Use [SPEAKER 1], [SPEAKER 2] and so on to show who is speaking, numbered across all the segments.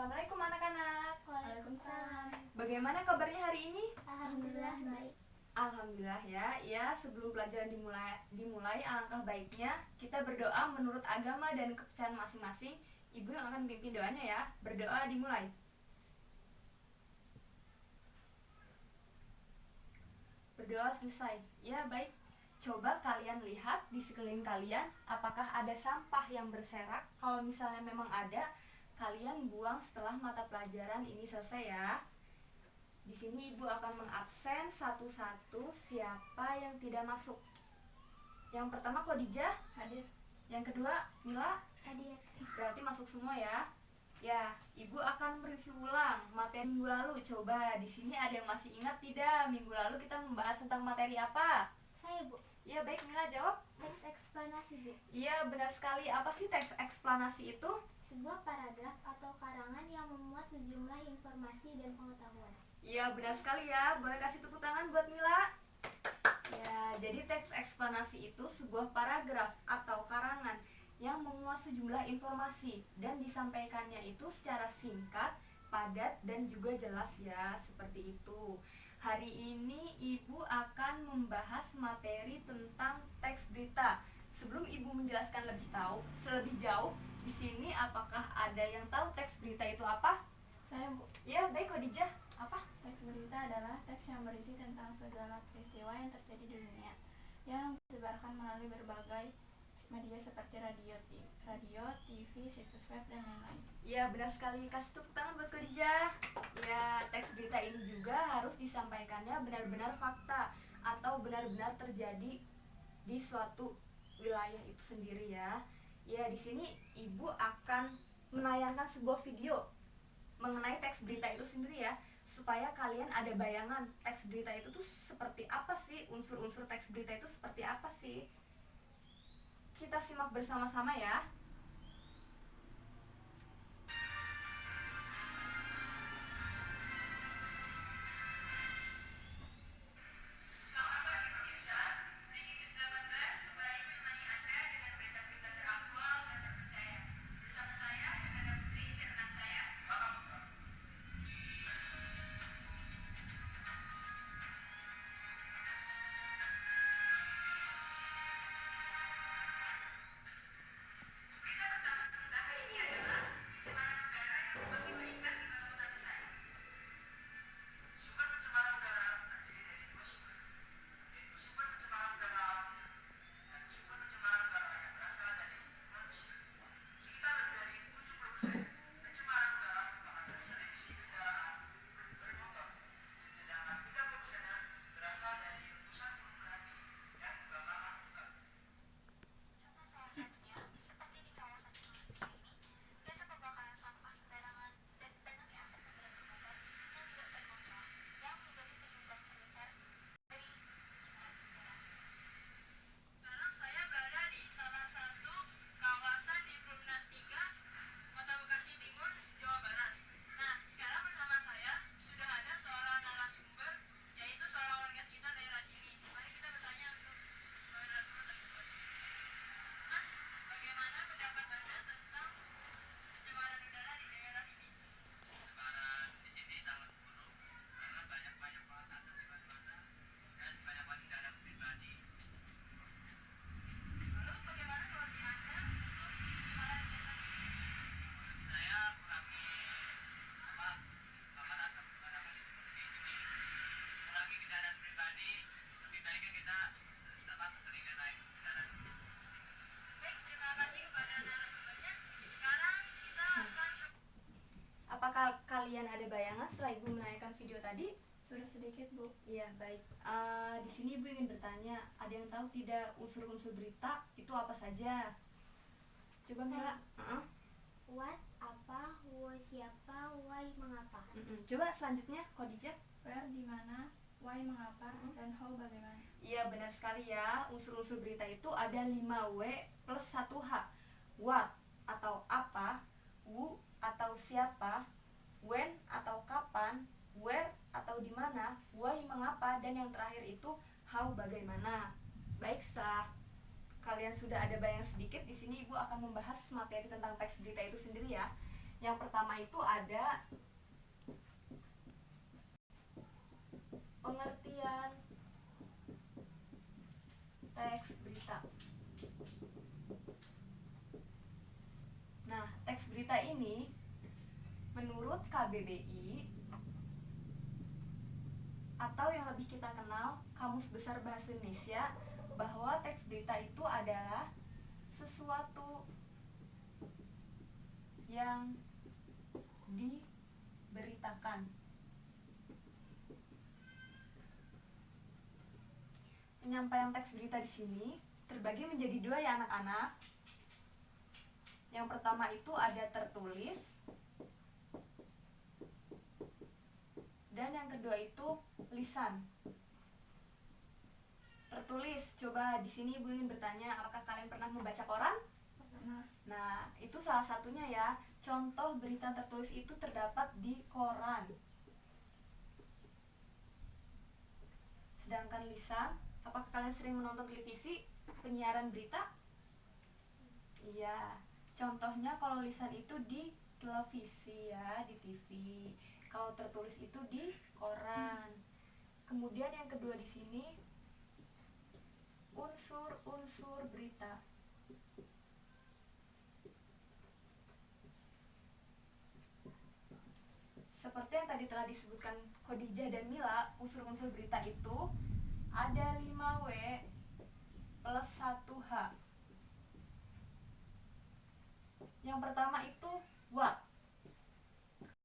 [SPEAKER 1] Assalamualaikum anak-anak.
[SPEAKER 2] Waalaikumsalam.
[SPEAKER 1] Bagaimana kabarnya hari ini?
[SPEAKER 2] Alhamdulillah baik.
[SPEAKER 1] Alhamdulillah ya. Ya, sebelum pelajaran dimulai alangkah baiknya kita berdoa menurut agama dan kepercayaan masing-masing. Ibu yang akan memimpin doanya ya. Berdoa dimulai. Berdoa selesai. Ya, baik. Coba kalian lihat di sekeliling kalian, apakah ada sampah yang berserak? Kalau misalnya memang ada, kalian buang setelah mata pelajaran ini selesai ya. Di sini ibu akan mengabsen satu-satu siapa yang tidak masuk. Yang pertama Khadijah,
[SPEAKER 2] Hadir.
[SPEAKER 1] yang kedua Mila,
[SPEAKER 2] Hadir.
[SPEAKER 1] berarti masuk semua ya. Ya, ibu akan mereview ulang materi minggu lalu. Coba di sini ada yang masih ingat tidak? Minggu lalu kita membahas tentang materi apa?
[SPEAKER 2] Saya Bu.
[SPEAKER 1] Ya, baik Mila jawab.
[SPEAKER 2] Teks eksplanasi Bu.
[SPEAKER 1] Iya, benar sekali. Apa sih teks eksplanasi itu?
[SPEAKER 2] Sebuah paragraf atau karangan yang memuat sejumlah informasi dan pengetahuan.
[SPEAKER 1] Iya, benar sekali ya. Boleh kasih tepuk tangan buat Mila? Ya, jadi teks eksplanasi itu sebuah paragraf atau karangan yang memuat sejumlah informasi dan disampaikannya itu secara singkat, padat, dan juga jelas ya, seperti itu. Hari ini Ibu akan membahas materi tentang teks berita. Sebelum Ibu menjelaskan lebih jauh, di sini apakah ada yang tahu teks berita itu apa?
[SPEAKER 2] Saya Bu.
[SPEAKER 1] Ya, baik Khadijah. Apa?
[SPEAKER 2] Teks berita adalah teks yang berisi tentang segala peristiwa yang terjadi di dunia yang disebarkan melalui berbagai media seperti radio, TV, situs web, dan lain-lain.
[SPEAKER 1] Ya, benar sekali. Kasih tepuk tangan buat Khadijah. Ya, teks berita ini juga harus disampaikannya benar-benar fakta atau benar-benar terjadi di suatu wilayah itu sendiri ya. Ya, di sini Ibu akan menayangkan sebuah video mengenai teks berita itu sendiri ya, supaya kalian ada bayangan teks berita itu tuh seperti apa sih, unsur-unsur teks berita itu seperti apa sih. Kita simak bersama-sama ya. Apakah kalian ada bayangan setelah Ibu menayangkan video tadi?
[SPEAKER 2] Sudah sedikit Bu.
[SPEAKER 1] Iya, baik. Di sini Ibu ingin bertanya, ada yang tahu tidak unsur-unsur berita itu apa saja? Coba Mila.
[SPEAKER 2] What, apa, who, siapa, why, mengapa.
[SPEAKER 1] Coba selanjutnya Khadijah.
[SPEAKER 2] Where, di mana, why, mengapa, dan how, bagaimana.
[SPEAKER 1] Iya, benar sekali ya. Unsur-unsur berita itu ada 5W plus 1H. What atau apa, who atau siapa, when atau kapan, where atau di mana, why mengapa, dan yang terakhir itu how bagaimana. Baik, setelah kalian sudah ada bayangan sedikit, di sini Ibu akan membahas materi tentang teks berita itu sendiri ya. Yang pertama itu ada pengertian teks berita. Nah, teks berita ini menurut KBBI atau yang lebih kita kenal Kamus Besar Bahasa Indonesia, bahwa teks berita itu adalah sesuatu yang diberitakan. Penyampaian teks berita di sini terbagi menjadi dua ya anak-anak. Yang pertama itu ada tertulis, dan yang kedua itu lisan. Tertulis, coba di sini Ibu ingin bertanya, apakah kalian pernah membaca koran?
[SPEAKER 2] Pernah.
[SPEAKER 1] Nah, itu salah satunya ya. Contoh berita tertulis itu terdapat di koran. Sedangkan lisan, apakah kalian sering menonton televisi, penyiaran berita? Iya. Contohnya kalau lisan itu di televisi ya, di TV. Kalau tertulis itu di koran. Kemudian yang kedua di sini unsur-unsur berita. Seperti yang tadi telah disebutkan Khadijah dan Mila, unsur-unsur berita itu ada 5W plus 1H. Yang pertama itu what,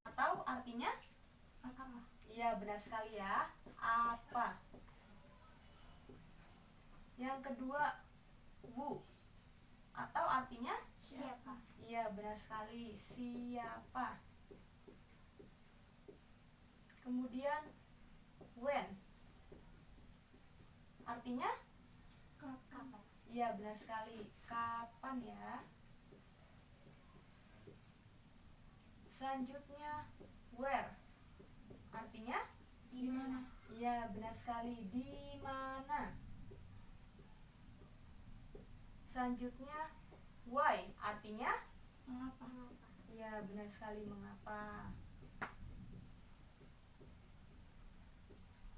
[SPEAKER 1] atau artinya
[SPEAKER 2] Apa?
[SPEAKER 1] iya, benar sekali ya, apa. Yang kedua who, atau artinya
[SPEAKER 2] Siapa?
[SPEAKER 1] iya, benar sekali, siapa. Kemudian when, artinya
[SPEAKER 2] Kapan?
[SPEAKER 1] iya, benar sekali, kapan ya. Selanjutnya where, artinya
[SPEAKER 2] Di mana?
[SPEAKER 1] iya, benar sekali, di mana. Selanjutnya why, artinya
[SPEAKER 2] Mengapa?
[SPEAKER 1] iya, benar sekali, mengapa.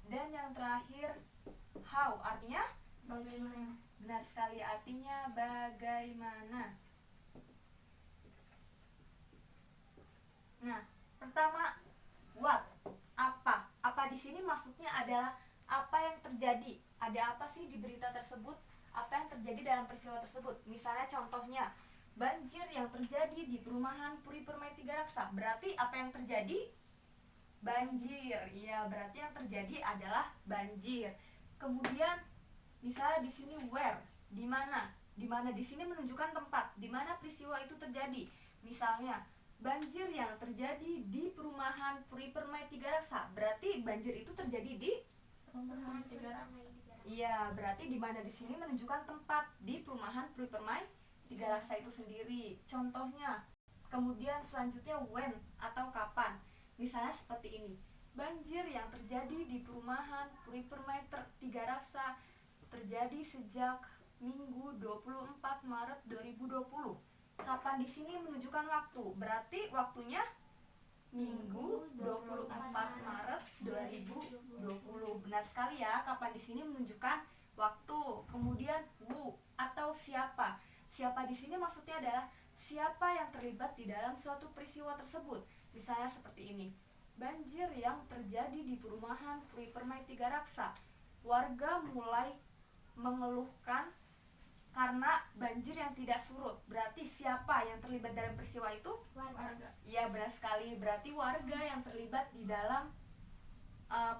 [SPEAKER 1] Dan yang terakhir how, artinya
[SPEAKER 2] Bagaimana?
[SPEAKER 1] benar sekali, artinya bagaimana. Nah, pertama what, apa. Apa di sini maksudnya adalah apa yang terjadi. Ada apa sih di berita tersebut? Apa yang terjadi dalam peristiwa tersebut? Misalnya contohnya banjir yang terjadi di perumahan Puri Permai Tiga Raksa. Berarti apa yang terjadi? Banjir. Iya, berarti yang terjadi adalah banjir. Kemudian misalnya di sini where, di mana. Di mana di sini menunjukkan tempat di mana peristiwa itu terjadi. Misalnya banjir yang terjadi di perumahan Puri Permai Tiga Raksa. Berarti banjir itu terjadi di
[SPEAKER 2] Perumahan Tiga Raksa.
[SPEAKER 1] iya, berarti di mana di sini menunjukkan tempat di perumahan Puri Permai Tiga Raksa itu sendiri. Contohnya. Kemudian selanjutnya when, atau kapan. Misalnya seperti ini. Banjir yang terjadi di perumahan Puri Permai Tiga Raksa terjadi sejak Minggu 24 Maret 2020. Kapan di sini menunjukkan waktu. Berarti waktunya Minggu 24 Maret 2020. Benar sekali ya, kapan di sini menunjukkan waktu. Kemudian who, atau siapa. Siapa di sini maksudnya adalah siapa yang terlibat di dalam suatu peristiwa tersebut. Misalnya seperti ini. Banjir yang terjadi di perumahan Puri Permai Tiga Raksa. Warga mulai mengeluhkan karena banjir yang tidak surut. Berarti siapa yang terlibat dalam peristiwa itu?
[SPEAKER 2] Warga.
[SPEAKER 1] Iya, benar sekali. Berarti warga yang terlibat di dalam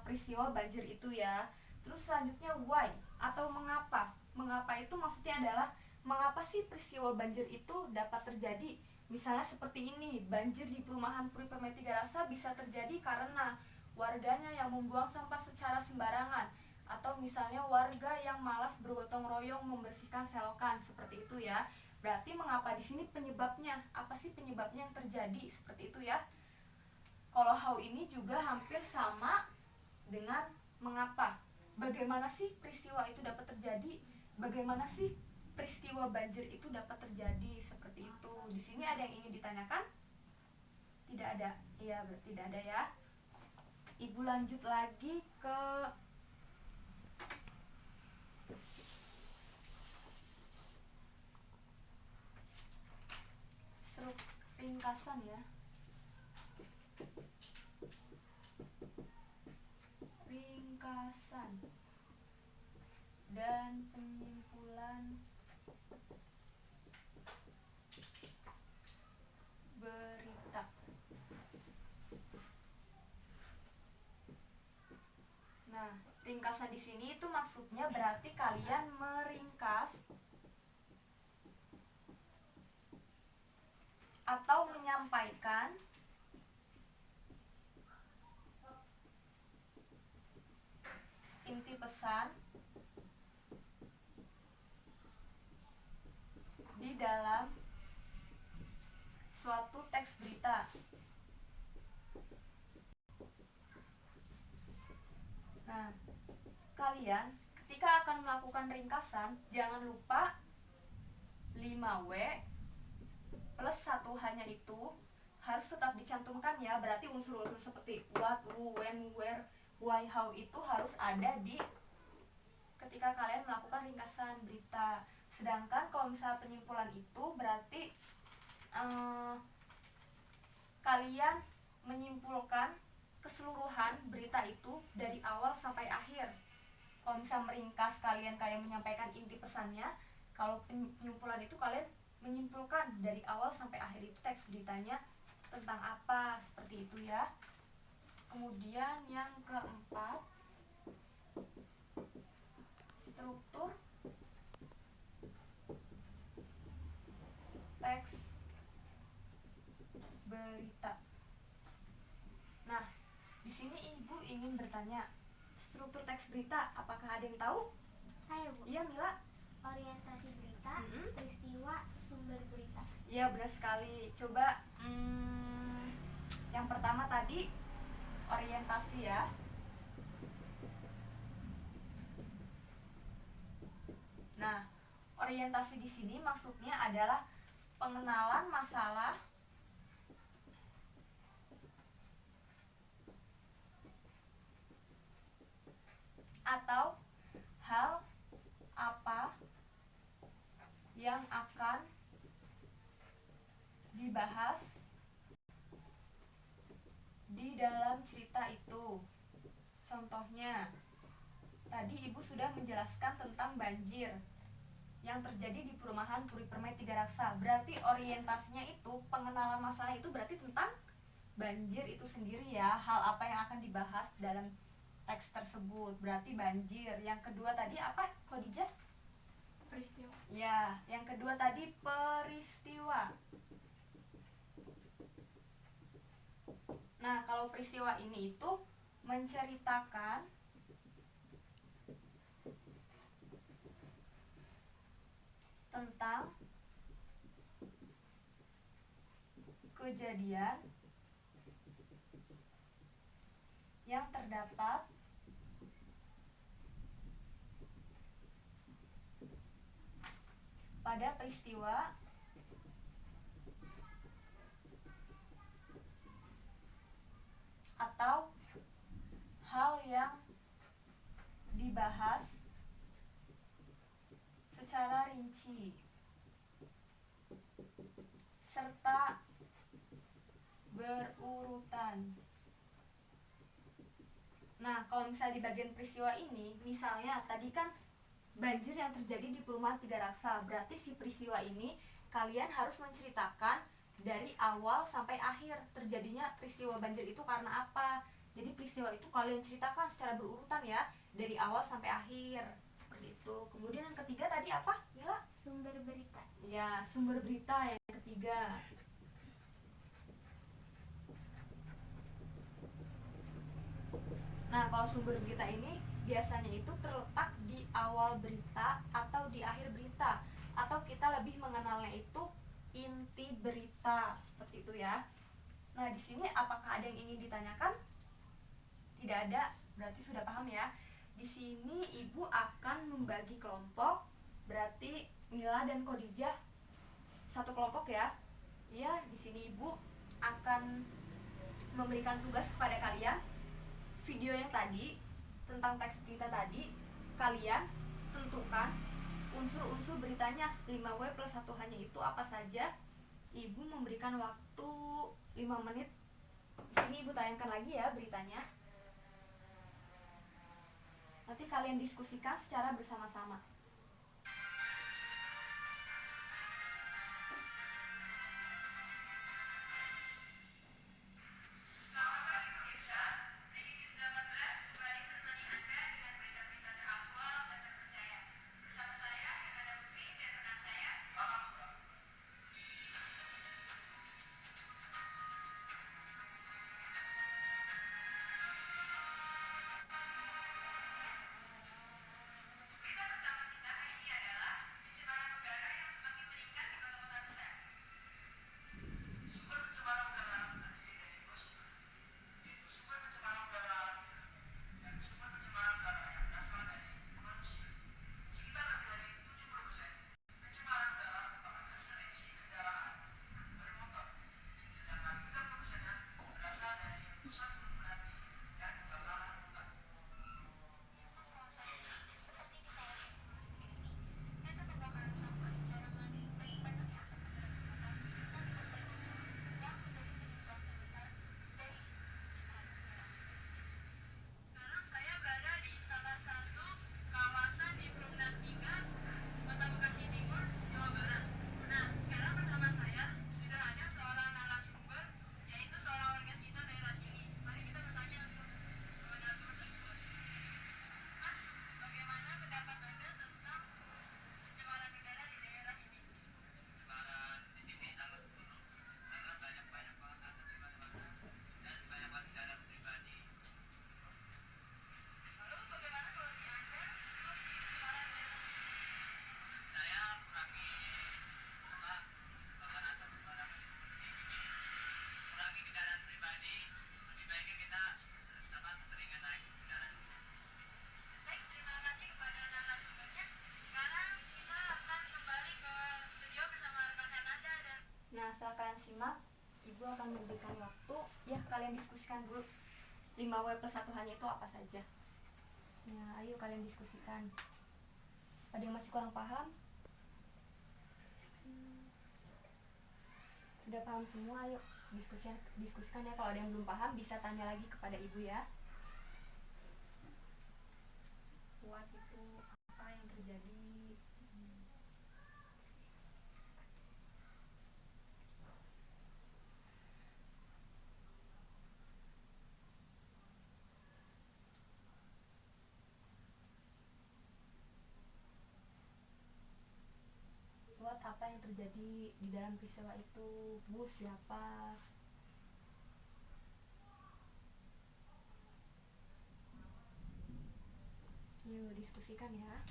[SPEAKER 1] peristiwa banjir itu ya. Terus selanjutnya why, atau mengapa. Mengapa itu maksudnya adalah mengapa sih peristiwa banjir itu dapat terjadi. Misalnya seperti ini, banjir di perumahan Puri Permai Tiga Raksa bisa terjadi karena warganya yang membuang sampah secara sembarangan, atau misalnya warga yang malas bergotong royong membersihkan selokan, seperti itu ya. Berarti mengapa di sini penyebabnya? Apa sih penyebabnya yang terjadi? Seperti itu ya. Kalau how ini juga hampir sama dengan mengapa. Bagaimana sih peristiwa itu dapat terjadi? Bagaimana sih peristiwa banjir itu dapat terjadi? Seperti itu. Di sini ada yang ingin ditanyakan? Tidak ada. Iya, berarti tidak ada ya. Ibu lanjut lagi ke ringkasan ya. Ringkasan dan penyimpulan berita. Nah, ringkasan di sini itu maksudnya berarti kalian meringkas atau menyampaikan inti pesan di dalam suatu teks berita. Nah, kalian ketika akan melakukan ringkasan, jangan lupa 5W plus 1 hanya itu harus tetap dicantumkan ya. Berarti unsur-unsur seperti what, who, when, where, why, how itu harus ada di ketika kalian melakukan ringkasan berita. Sedangkan kalau misalnya penyimpulan itu berarti kalian menyimpulkan keseluruhan berita itu dari awal sampai akhir. Kalau misalnya meringkas, kalian kayak menyampaikan inti pesannya. Kalau penyimpulan itu kalian menyimpulkan dari awal sampai akhir itu teks beritanya tentang apa, seperti itu ya. Kemudian yang keempat, struktur teks berita. Nah, di sini ibu ingin bertanya, struktur teks berita, apakah ada yang tahu?
[SPEAKER 3] Saya, Bu.
[SPEAKER 1] Iya, Mila.
[SPEAKER 3] Orientasi berita, peristiwa, sumber berita.
[SPEAKER 1] Iya, benar sekali. Coba yang pertama tadi orientasi ya. Nah, orientasi di sini maksudnya adalah pengenalan masalah atau hal apa yang akan dibahas di dalam cerita itu. Contohnya, tadi ibu sudah menjelaskan tentang banjir yang terjadi di perumahan Puri Permai Tiga Raksa. Berarti orientasinya itu, pengenalan masalah itu berarti tentang banjir itu sendiri ya. Hal apa yang akan dibahas dalam teks tersebut, berarti banjir. Yang kedua tadi apa, Khadijah?
[SPEAKER 2] Peristiwa.
[SPEAKER 1] Ya, yang kedua tadi peristiwa. Nah, kalau peristiwa ini itu menceritakan tentang kejadian yang terdapat pada peristiwa atau hal yang dibahas secara rinci serta berurutan. Nah, kalau misalnya di bagian peristiwa ini, misalnya tadi kan banjir yang terjadi di perumahan Tiga Raksa, berarti si peristiwa ini kalian harus menceritakan dari awal sampai akhir terjadinya peristiwa banjir itu karena apa. Jadi peristiwa itu kalian ceritakan secara berurutan ya, dari awal sampai akhir, seperti itu. Kemudian yang ketiga tadi apa, Mila?
[SPEAKER 3] Sumber berita.
[SPEAKER 1] Ya, sumber berita yang ketiga. Nah, kalau sumber berita ini biasanya itu terletak di awal berita atau di akhir berita, atau kita lebih mengenalnya itu inti berita, seperti itu ya. Nah, di sini apakah ada yang ingin ditanyakan? Tidak ada, berarti sudah paham ya. Di sini ibu akan membagi kelompok, berarti Mila dan Khadijah satu kelompok ya. Iya, di sini ibu akan memberikan tugas kepada kalian. Video yang tadi tentang teks berita tadi, kalian tentukan unsur-unsur beritanya. 5W plus 1 hanya itu apa saja. Ibu memberikan waktu 5 menit. Di sini ibu tayangkan lagi ya beritanya. Nanti kalian diskusikan secara bersama-sama. Nah, setelah kalian simak, ibu akan memberikan waktu. Ya, kalian diskusikan dulu 5W plus 1 hanya itu apa saja. Ya, ayo kalian diskusikan. Ada yang masih kurang paham? Sudah paham semua? Ayo diskusikan ya. Kalau ada yang belum paham bisa tanya lagi kepada ibu ya. What itu apa yang terjadi? What apa yang terjadi di dalam peristiwa itu? Bu siapa? Yuk diskusikan ya.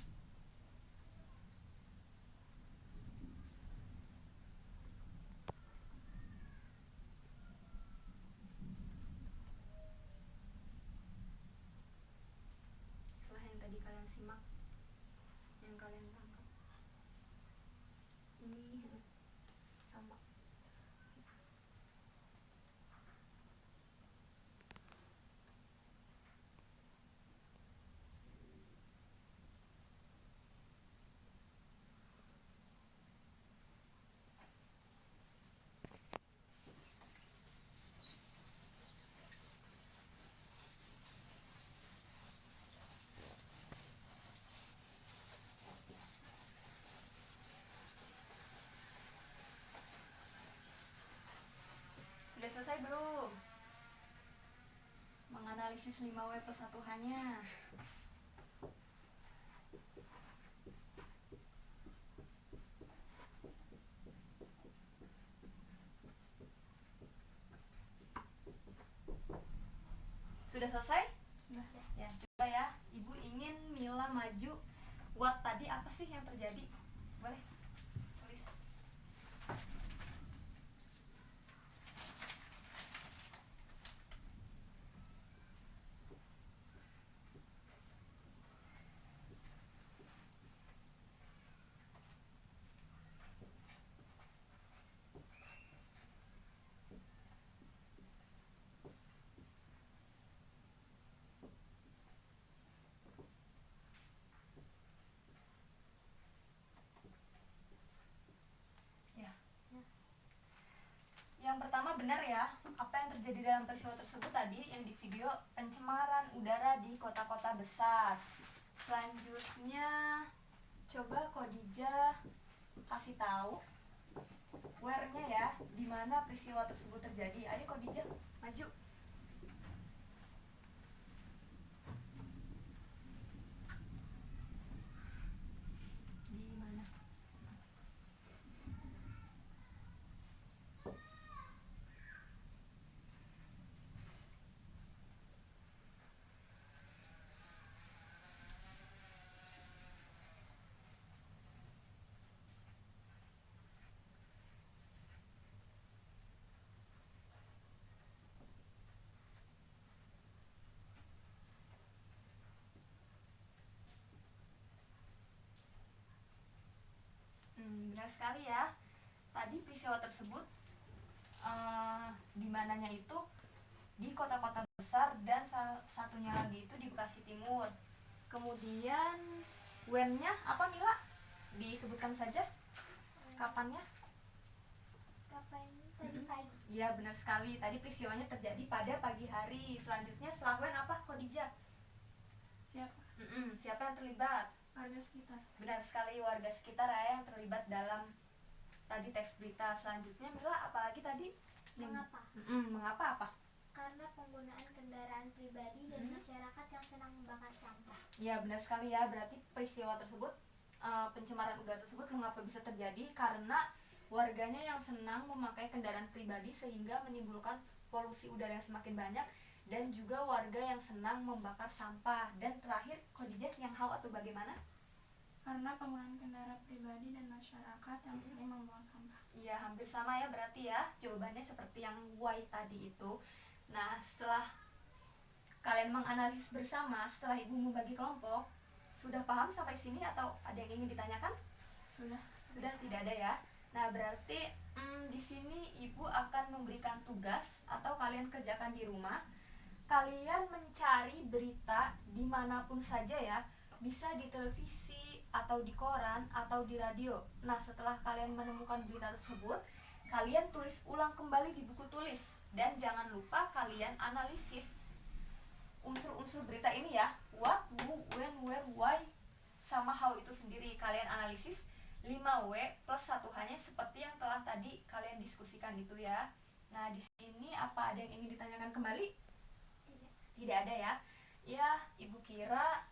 [SPEAKER 1] Setelah yang tadi kalian simak, yang kalian tangkap, ini sama. Sudah selesai belum? Menganalisis 5W plus 1 hanya. Sudah selesai?
[SPEAKER 2] Sudah.
[SPEAKER 1] Ya, coba ya. Ibu ingin Mila maju. What tadi apa sih yang terjadi? Boleh tulis. Yang pertama benar ya, apa yang terjadi dalam peristiwa tersebut tadi yang di video, pencemaran udara di kota-kota besar. Selanjutnya coba Khadijah kasih tahu where-nya ya, di mana peristiwa tersebut terjadi. Ayo Khadijah, maju. Di mana? Benar sekali ya. Tadi peristiwa tersebut di mananya itu di kota-kota besar dan satunya lagi itu di Bekasi Timur. Kemudian when-nya apa Mila? Disebutkan saja kapannya.
[SPEAKER 3] Kapan? Tadi pagi.
[SPEAKER 1] Iya benar sekali. Tadi peristiwanya terjadi pada pagi hari. Selanjutnya setelah when apa Khadijah?
[SPEAKER 2] Siapa?
[SPEAKER 1] Siapa yang terlibat?
[SPEAKER 2] Warga sekitar.
[SPEAKER 1] Benar sekali, warga sekitar ya yang terlibat dalam tadi teks berita. Selanjutnya Mila apalagi tadi?
[SPEAKER 3] Mengapa?
[SPEAKER 1] Mengapa apa?
[SPEAKER 3] Karena penggunaan kendaraan pribadi dan masyarakat yang senang membakar sampah.
[SPEAKER 1] Ya benar sekali ya, berarti peristiwa tersebut pencemaran udara tersebut mengapa bisa terjadi karena warganya yang senang memakai kendaraan pribadi sehingga menimbulkan polusi udara yang semakin banyak, dan juga warga yang senang membakar sampah. Dan terakhir Khadijah, yang how atau bagaimana?
[SPEAKER 2] Karena penggunaan kendaraan pribadi dan masyarakat yang sering membuang sampah.
[SPEAKER 1] Iya hampir sama ya berarti ya, jawabannya seperti yang why tadi itu. Nah setelah kalian menganalisis bersama, setelah ibu membagi kelompok, sudah paham sampai sini atau ada yang ingin ditanyakan? Sudah tidak ada ya. Nah berarti di sini ibu akan memberikan tugas atau kalian kerjakan di rumah. Kalian mencari berita dimanapun saja ya, bisa di televisi atau di koran atau di radio. Nah setelah kalian menemukan berita tersebut, kalian tulis ulang kembali di buku tulis. Dan jangan lupa kalian analisis unsur-unsur berita ini ya, what, who, when, where, why, sama how itu sendiri. Kalian analisis 5W plus 1H-nya seperti yang telah tadi kalian diskusikan itu ya. Nah di sini apa ada yang ingin ditanyakan kembali? Tidak ada ya. Ya ibu kira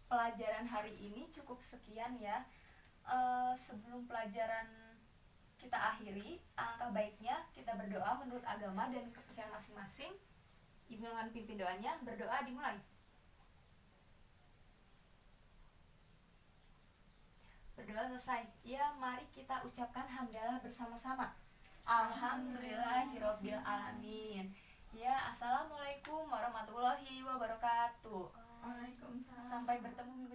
[SPEAKER 1] pelajaran hari ini cukup sekian ya. Sebelum pelajaran kita akhiri, alangkah baiknya kita berdoa menurut agama dan kepercayaan masing-masing. Ibu akan pimpin doanya. Berdoa dimulai. Berdoa selesai. Ya mari kita ucapkan hamdalah bersama-sama. Alhamdulillahirabbil alamin. Ya, assalamualaikum warahmatullahi wabarakatuh.
[SPEAKER 2] Waalaikumsalam.
[SPEAKER 1] Sampai bertemu minggu